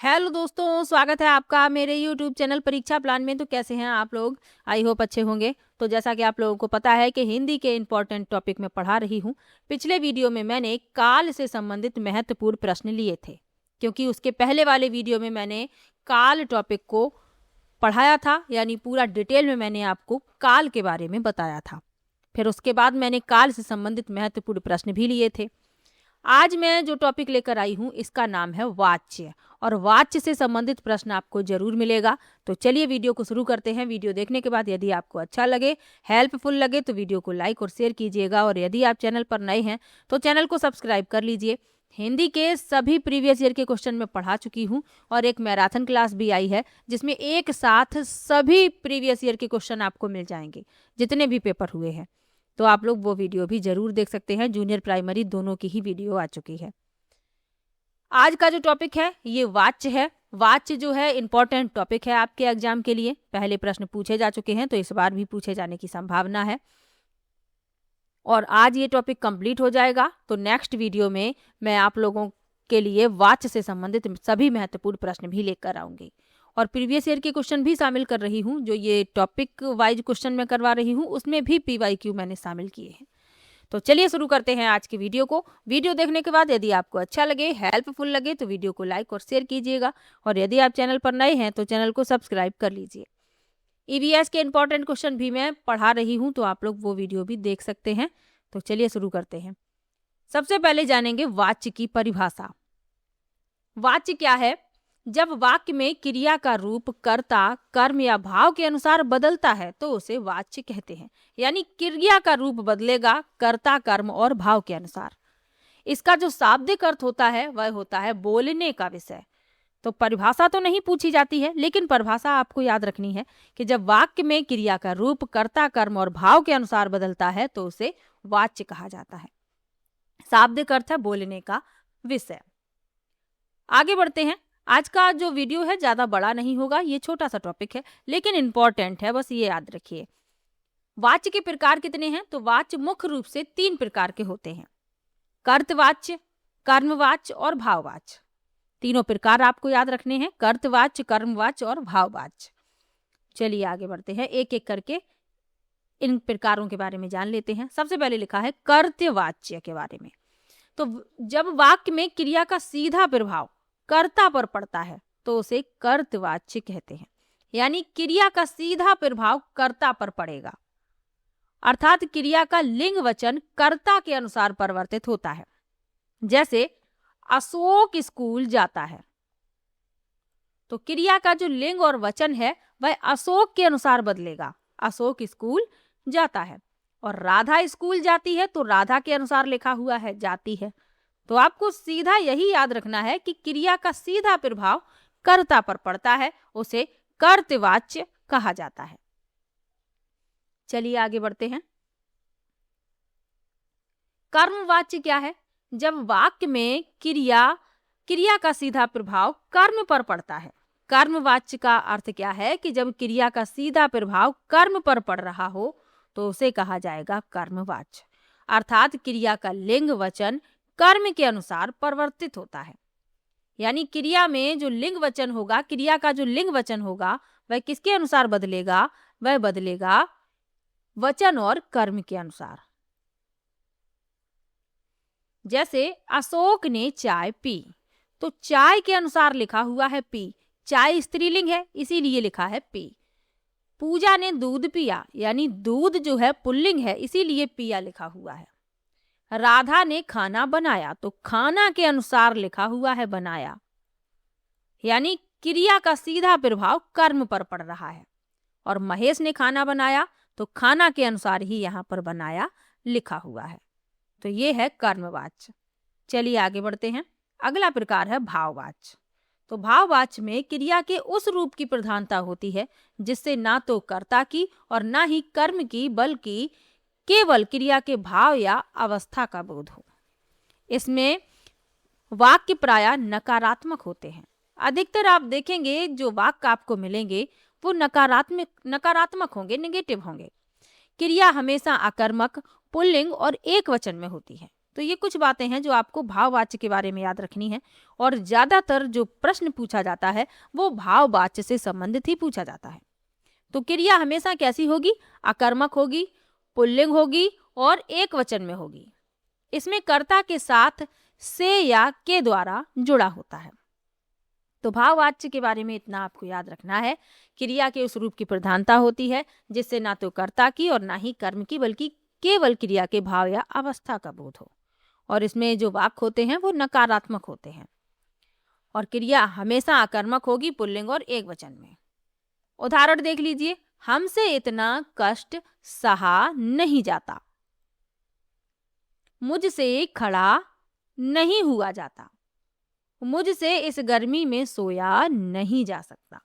Hello दोस्तों, स्वागत है आपका मेरे यूट्यूब चैनल परीक्षा प्लान में। तो कैसे हैं आप लोग? आई होप अच्छे होंगे। तो जैसा कि आप लोगों को पता है कि हिंदी के इम्पोर्टेंट टॉपिक में पढ़ा रही हूँ। पिछले वीडियो में मैंने काल से संबंधित महत्वपूर्ण प्रश्न लिए थे, क्योंकि उसके पहले वाले वीडियो में मैंने काल टॉपिक को पढ़ाया था, यानी पूरा डिटेल में मैंने आपको काल के बारे में बताया था। फिर उसके बाद मैंने काल से संबंधित महत्वपूर्ण प्रश्न भी लिए थे। आज मैं जो टॉपिक लेकर आई हूँ इसका नाम है वाच्य, और वाच्य से संबंधित प्रश्न आपको जरूर मिलेगा। तो चलिए वीडियो को शुरू करते हैं। वीडियो देखने के बाद यदि आपको अच्छा लगे, हेल्पफुल लगे, तो वीडियो को लाइक और शेयर कीजिएगा। और यदि आप चैनल पर नए हैं तो चैनल को सब्सक्राइब कर लीजिए। हिंदी के सभी प्रीवियस ईयर के क्वेश्चन में पढ़ा चुकी हूँ, और एक मैराथन क्लास भी आई है जिसमें एक साथ सभी प्रीवियस ईयर के क्वेश्चन आपको मिल जाएंगे, जितने भी पेपर हुए हैं। तो आप लोग वो वीडियो भी जरूर देख सकते हैं। जूनियर प्राइमरी दोनों की ही वीडियो आ चुकी है। आज का जो टॉपिक है ये वाच्य है। वाच्य जो है इंपॉर्टेंट टॉपिक है आपके एग्जाम के लिए। पहले प्रश्न पूछे जा चुके हैं, तो इस बार भी पूछे जाने की संभावना है। और आज ये टॉपिक कंप्लीट हो जाएगा, तो नेक्स्ट वीडियो में मैं आप लोगों के लिए वाच्य से संबंधित सभी महत्वपूर्ण प्रश्न भी लेकर आऊंगी। और प्रीवियस ईयर के क्वेश्चन भी शामिल कर रही हूँ। जो ये टॉपिक वाइज क्वेश्चन मैं करवा रही हूँ उसमें भी PYQ मैंने शामिल किए हैं। तो चलिए शुरू करते हैं आज की वीडियो को। वीडियो देखने के बाद यदि आपको अच्छा लगे, हेल्पफुल लगे, तो वीडियो को लाइक और शेयर कीजिएगा। और यदि आप चैनल पर नए हैं तो चैनल को सब्सक्राइब कर लीजिए। EVS के इंपॉर्टेंट क्वेश्चन भी मैं पढ़ा रही हूँ, तो आप लोग वो वीडियो भी देख सकते हैं। तो चलिए शुरू करते हैं। सबसे पहले जानेंगे वाच्य की परिभाषा। वाच्य क्या है? जब वाक्य में क्रिया का रूप कर्ता, कर्म या भाव के अनुसार बदलता है तो उसे वाच्य कहते हैं। यानी क्रिया का रूप बदलेगा कर्ता, कर्म और भाव के अनुसार। इसका जो शाब्दिक अर्थ होता है वह होता है बोलने का विषय। तो परिभाषा तो नहीं पूछी जाती है, लेकिन परिभाषा आपको याद रखनी है कि जब वाक्य में क्रिया का रूप कर्ता, कर्म और भाव के अनुसार बदलता है तो उसे वाच्य कहा जाता है। शाब्दिक अर्थ है बोलने का विषय। आगे बढ़ते हैं। आज का जो वीडियो है ज़्यादा बड़ा नहीं होगा, ये छोटा सा टॉपिक है लेकिन इम्पॉर्टेंट है, बस ये याद रखिए। वाच्य के प्रकार कितने हैं? तो वाच्य मुख्य रूप से 3 प्रकार के होते हैं: कर्तवाच्य, कर्मवाच्य और भाववाच्य। तीनों प्रकार आपको याद रखने हैं: कर्तवाच्य, कर्मवाच्य और भाववाच्य। चलिए आगे बढ़ते हैं, एक एक करके इन प्रकारों के बारे में जान लेते हैं। सबसे पहले लिखा है कर्तवाच्य के बारे में। तो जब वाक्य में क्रिया का सीधा प्रभाव कर्ता पर पड़ता है तो उसे कर्तवाच्य कहते हैं। यानी क्रिया का सीधा प्रभाव कर्ता पर पड़ेगा, अर्थात क्रिया का लिंग वचन कर्ता के अनुसार परिवर्तित होता है। जैसे अशोक स्कूल जाता है, तो क्रिया का जो लिंग और वचन है वह अशोक के अनुसार बदलेगा। अशोक स्कूल जाता है। और राधा स्कूल जाती है, तो राधा के अनुसार लिखा हुआ है जाती है। तो आपको सीधा यही याद रखना है कि क्रिया का सीधा प्रभाव कर्ता पर पड़ता है, उसे कर्तवाच्य कहा जाता है। चलिए आगे बढ़ते हैं। कर्मवाच्य क्या है? जब वाक्य में क्रिया का सीधा प्रभाव कर्म पर पड़ता है। कर्मवाच्य का अर्थ क्या है कि जब क्रिया का सीधा प्रभाव कर्म पर पड़ रहा हो तो उसे कहा जाएगा कर्मवाच्य, अर्थात क्रिया का लिंग वचन कर्म के अनुसार परिवर्तित होता है। यानी क्रिया में जो लिंग वचन होगा, क्रिया का जो लिंग वचन होगा वह किसके अनुसार बदलेगा? वह बदलेगा वचन और कर्म के अनुसार। जैसे अशोक ने चाय पी, तो चाय के अनुसार लिखा हुआ है पी। चाय स्त्रीलिंग है इसीलिए लिखा है पी। पूजा ने दूध पिया, यानी दूध जो है पुल्लिंग है इसीलिए पिया लिखा हुआ है। राधा ने खाना बनाया, तो खाना के अनुसार लिखा हुआ है बनाया। यानी क्रिया का सीधा प्रभाव कर्म पर पड़ रहा है। और महेश ने खाना बनाया, तो खाना के अनुसार ही यहाँ पर बनाया लिखा हुआ है। तो ये है कर्मवाच्य। चलिए आगे बढ़ते हैं। अगला प्रकार है भाववाच्य। तो भाववाच्य में क्रिया के उस रूप की प्रधानता होती है जिससे ना तो कर्ता की और ना ही कर्म की, बल्कि केवल क्रिया के भाव या अवस्था का बोध हो। इसमें वाक्य प्रायः नकारात्मक होते हैं। अधिकतर आप देखेंगे जो वाक्य आपको मिलेंगे वो नकारात्मक होंगे, नेगेटिव होंगे। क्रिया हमेशा आकर्मक, पुल्लिंग और एक वचन में होती है। तो ये कुछ बातें हैं जो आपको भाववाच्य के बारे में याद रखनी है। और ज़्यादातर जो प्रश्न पूछा जाता है वो भाववाच्य से संबंधित ही पूछा जाता है। तो क्रिया हमेशा कैसी होगी? आकर्मक होगी, पुल्लिंग होगी और एक वचन में होगी। इसमें कर्ता के साथ से या के द्वारा जुड़ा होता है। तो भाववाच्य के बारे में इतना आपको याद रखना है। क्रिया के उस रूप की प्रधानता होती है जिससे ना तो कर्ता की और ना ही कर्म की बल्कि केवल क्रिया के भाव या अवस्था का बोध हो। और इसमें जो वाक्य होते हैं वो नकारात्मक होते हैं। और क्रिया हमेशा आकर्मक होगी, पुल्लिंग और एक वचन में। उदाहरण देख लीजिए, हमसे इतना कष्ट सहा नहीं जाता, मुझसे खड़ा नहीं हुआ जाता, मुझसे इस गर्मी में सोया नहीं जा सकता।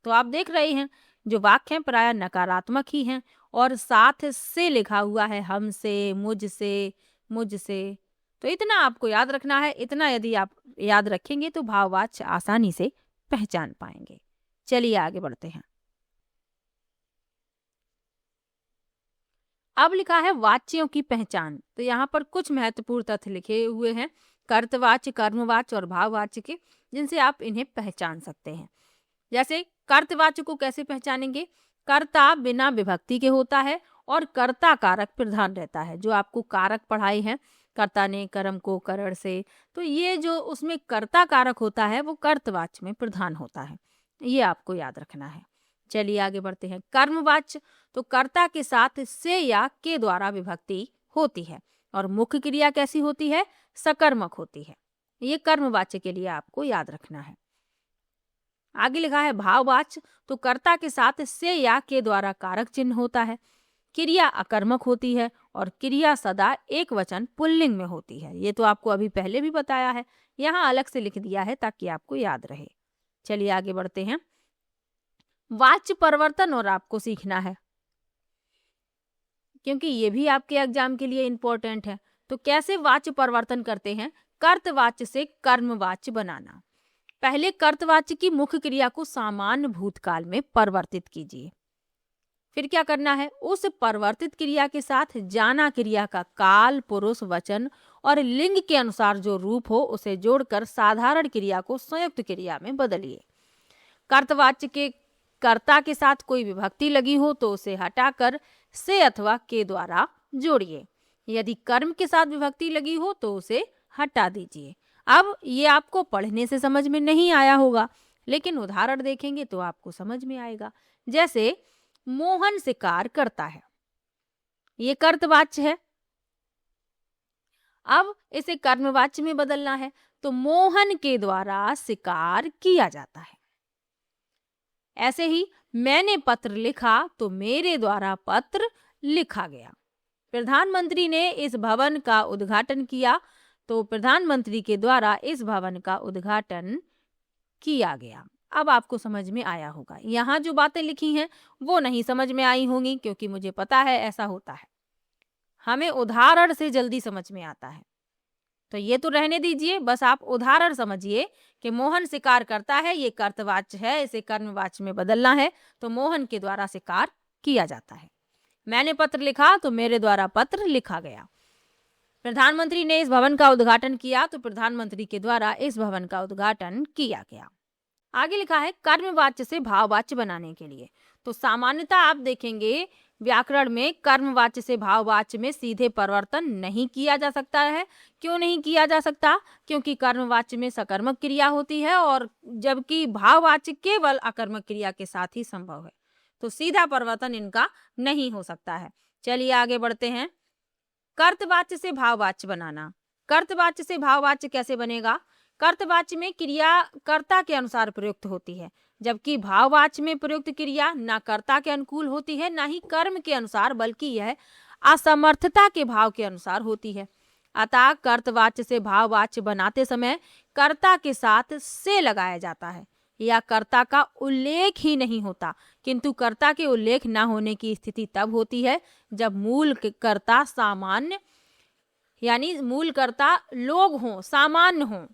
तो आप देख रहे हैं जो वाक्य हैं प्राय नकारात्मक ही हैं और साथ से लिखा हुआ है, हमसे, मुझसे, मुझसे। तो इतना आपको याद रखना है। इतना यदि आप याद रखेंगे तो भाववाच्य आसानी से पहचान पाएंगे। चलिए आगे बढ़ते हैं। अब लिखा है वाच्यों की पहचान। तो यहाँ पर कुछ महत्वपूर्ण तथ्य लिखे हुए हैं कर्तवाच्य, कर्मवाच्य और भाववाच्य के, जिनसे आप इन्हें पहचान सकते हैं। जैसे कर्तवाच्य को कैसे पहचानेंगे? कर्ता बिना विभक्ति के होता है और कर्ता कारक प्रधान रहता है। जो आपको कारक पढ़ाए हैं, कर्ता ने कर्म को करण से, तो ये जो उसमें कर्ता कारक होता है वो कर्तवाच्य में प्रधान होता है। ये आपको याद रखना है। चलिए आगे बढ़ते हैं। कर्मवाच्य, तो कर्ता के साथ से या के द्वारा विभक्ति होती है और मुख्य क्रिया कैसी होती है? सकर्मक होती है। ये कर्मवाच्य के लिए आपको याद रखना है। आगे लिखा है भाववाच्य, तो कर्ता के साथ से या के द्वारा कारक चिन्ह होता है, क्रिया अकर्मक होती है और क्रिया सदा एक वचन पुल्लिंग में होती है। ये तो आपको अभी पहले भी बताया है, यहाँ अलग से लिख दिया है ताकि आपको याद रहे। चलिए आगे बढ़ते हैं। वाच्य परिवर्तन और आपको सीखना है क्योंकि ये भी आपके एग्जाम के लिए इम्पोर्टेंट है। तो कैसे वाच्य परिवर्तन करते हैं? कर्तवाच्य से कर्मवाच्य बनाना। पहले कर्तवाच्य की मुख्य क्रिया को सामान्य भूतकाल में परिवर्तित कीजिए। फिर क्या करना है? उस परिवर्तित क्रिया के साथ जाना क्रिया का काल, पुरुष, वचन और लिंग के अनुसार जो रूप हो उसे जोड़कर साधारण क्रिया को संयुक्त क्रिया में बदलिए। कर्तवाच्य के कर्ता के साथ कोई विभक्ति लगी हो तो उसे हटाकर से अथवा के द्वारा जोड़िए। यदि कर्म के साथ विभक्ति लगी हो तो उसे हटा दीजिए। अब ये आपको पढ़ने से समझ में नहीं आया होगा, लेकिन उदाहरण देखेंगे तो आपको समझ में आएगा। जैसे मोहन शिकार करता है, ये कर्तवाच्य है। अब इसे कर्मवाच्य में बदलना है तो मोहन के द्वारा शिकार किया जाता है। ऐसे ही मैंने पत्र लिखा तो मेरे द्वारा पत्र लिखा गया। प्रधानमंत्री ने इस भवन का उद्घाटन किया तो प्रधानमंत्री के द्वारा इस भवन का उद्घाटन किया गया। अब आपको समझ में आया होगा। यहाँ जो बातें लिखी हैं वो नहीं समझ में आई होंगी क्योंकि मुझे पता है ऐसा होता है, हमें उदाहरण से जल्दी समझ में आता है। तो ये तो रहने दीजिए, बस आप उदाहरण समझिए कि मोहन शिकार करता है, ये कर्तवाच्य है, इसे कर्मवाच्य में बदलना है तो मोहन के द्वारा शिकार किया जाता है। मैंने पत्र लिखा तो मेरे द्वारा पत्र लिखा गया। प्रधानमंत्री ने इस भवन का उद्घाटन किया तो प्रधानमंत्री के द्वारा इस भवन का उद्घाटन किया गया। आगे लिखा है कर्मवाच्य से भाववाच्य बनाने के लिए। तो सामान्यतः आप देखेंगे व्याकरण में कर्मवाच्य से भाववाच्य में सीधे परिवर्तन नहीं किया जा सकता है। क्यों नहीं किया जा सकता? क्योंकि कर्मवाच्य में सकर्मक क्रिया होती है और जबकि भाववाच्य केवल अकर्मक क्रिया के साथ ही संभव है, तो सीधा परिवर्तन इनका नहीं हो सकता है। चलिए आगे बढ़ते हैं। कर्तवाच्य से भाववाच्य बनाना। कर्तवाच्य से भाववाच्य कैसे बनेगा? कर्तवाच्य में क्रिया कर्ता के अनुसार प्रयुक्त होती है, जबकि भाववाच्य में प्रयुक्त क्रिया ना कर्ता के अनुकूल होती है ना ही कर्म के अनुसार, बल्कि यह असमर्थता के भाव के अनुसार होती है। अतः कर्तवाच्य से भाववाच्य बनाते समय कर्ता के साथ से लगाया जाता है या कर्ता का उल्लेख ही नहीं होता, किंतु कर्ता के उल्लेख न होने की स्थिति तब होती है जब मूल कर्ता सामान्य यानी मूल कर्ता लोग हों, सामान्य हों,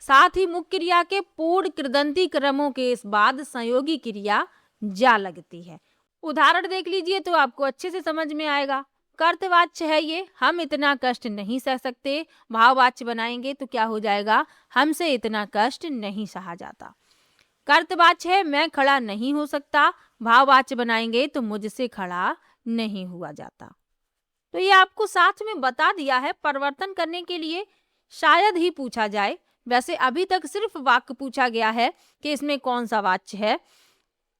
साथ ही मुख्य क्रिया के पूर्ण कृदंती क्रमों के इस बाद संयोगी क्रिया जा लगती है। उदाहरण देख लीजिए तो आपको अच्छे से समझ में आएगा। कर्तवाच्य है ये, हम इतना कष्ट नहीं सह सकते। भाववाच्य बनाएंगे तो क्या हो जाएगा, हमसे इतना कष्ट नहीं सहा जाता। कर्तवाच्य है, मैं खड़ा नहीं हो सकता। भाववाच्य बनाएंगे तो मुझसे खड़ा नहीं हुआ जाता। तो ये आपको साथ में बता दिया है, परिवर्तन करने के लिए शायद ही पूछा जाए। वैसे अभी तक सिर्फ वाक्य पूछा गया है कि इसमें कौन सा वाच्य है,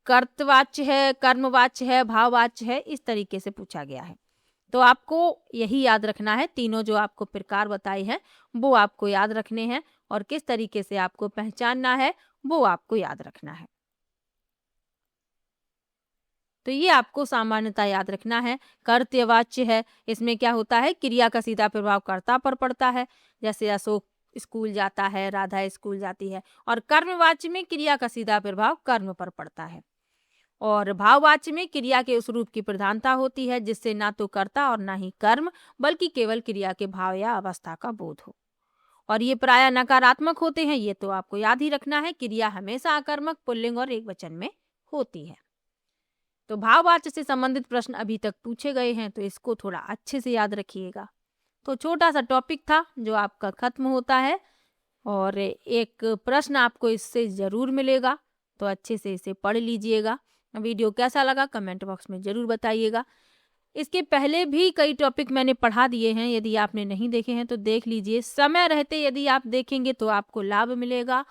कर्तवाच्य है, कर्मवाच्य है, भाववाच्य है, इस तरीके से पूछा गया है। तो आपको यही याद रखना है, तीनों जो आपको प्रकार बताई हैं वो आपको याद रखने हैं, और किस तरीके से आपको पहचानना है वो आपको याद रखना है। तो ये आपको सामान्यता याद रखना है। कर्तवाच्य है, इसमें क्या होता है, क्रिया का सीधा प्रभाव कर्ता पर पड़ता है। जैसे अशोक स्कूल जाता है, राधा स्कूल जाती है। और कर्मवाच्य में क्रिया का सीधा प्रभाव कर्म पर पड़ता है। और भाववाच्य में क्रिया के उस रूप की प्रधानता होती है जिससे ना तो कर्ता और ना ही कर्म, बल्कि केवल क्रिया के भाव या अवस्था का बोध हो। और ये प्रायः नकारात्मक होते हैं, ये तो आपको याद ही रखना है। क्रिया हमेशा आकर्मक, पुल्लिंग और एकवचन में होती है। तो भाववाच्य से संबंधित प्रश्न अभी तक पूछे गए हैं, तो इसको थोड़ा अच्छे से याद रखिएगा। तो छोटा सा टॉपिक था जो आपका खत्म होता है, और एक प्रश्न आपको इससे ज़रूर मिलेगा, तो अच्छे से इसे पढ़ लीजिएगा। वीडियो कैसा लगा कमेंट बॉक्स में ज़रूर बताइएगा। इसके पहले भी कई टॉपिक मैंने पढ़ा दिए हैं, यदि आपने नहीं देखे हैं तो देख लीजिए। समय रहते यदि आप देखेंगे तो आपको लाभ मिलेगा,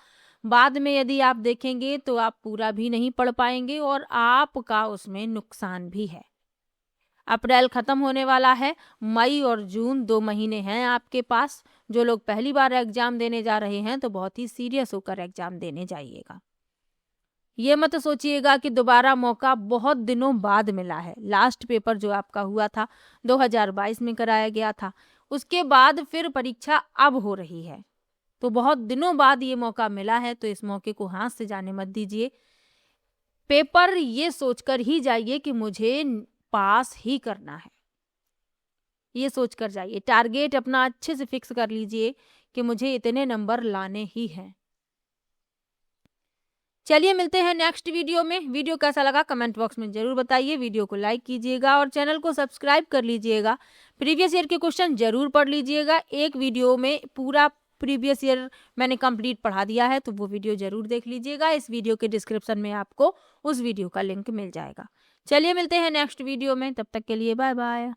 बाद में यदि आप देखेंगे तो आप पूरा भी नहीं पढ़ पाएंगे और आपका उसमें नुकसान भी है। अप्रैल ख़त्म होने वाला है, मई और जून 2 महीने हैं आपके पास। जो लोग पहली बार एग्ज़ाम देने जा रहे हैं तो बहुत ही सीरियस होकर एग्ज़ाम देने जाइएगा। ये मत सोचिएगा कि दोबारा मौका बहुत दिनों बाद मिला है। लास्ट पेपर जो आपका हुआ था 2022 में कराया गया था, उसके बाद फिर परीक्षा अब हो रही है, तो बहुत दिनों बाद ये मौका मिला है, तो इस मौके को हाथ से जाने मत दीजिए। पेपर ये सोचकर ही जाइए कि मुझे पास ही करना है, ये सोचकर जाइए। टारगेट अपना अच्छे से फिक्स कर लीजिए कि मुझे इतने नंबर लाने ही हैं। चलिए मिलते हैं नेक्स्ट वीडियो में। वीडियो कैसा लगा कमेंट बॉक्स में जरूर बताइए। वीडियो को लाइक कीजिएगा और चैनल को सब्सक्राइब कर लीजिएगा। प्रीवियस ईयर के क्वेश्चन जरूर पढ़ लीजिएगा। एक वीडियो में पूरा प्रीवियस ईयर मैंने कंप्लीट पढ़ा दिया है, तो वो वीडियो जरूर देख लीजिएगा। इस वीडियो के डिस्क्रिप्शन में आपको उस वीडियो का लिंक मिल जाएगा। चलिए मिलते हैं नेक्स्ट वीडियो में, तब तक के लिए बाय बाय।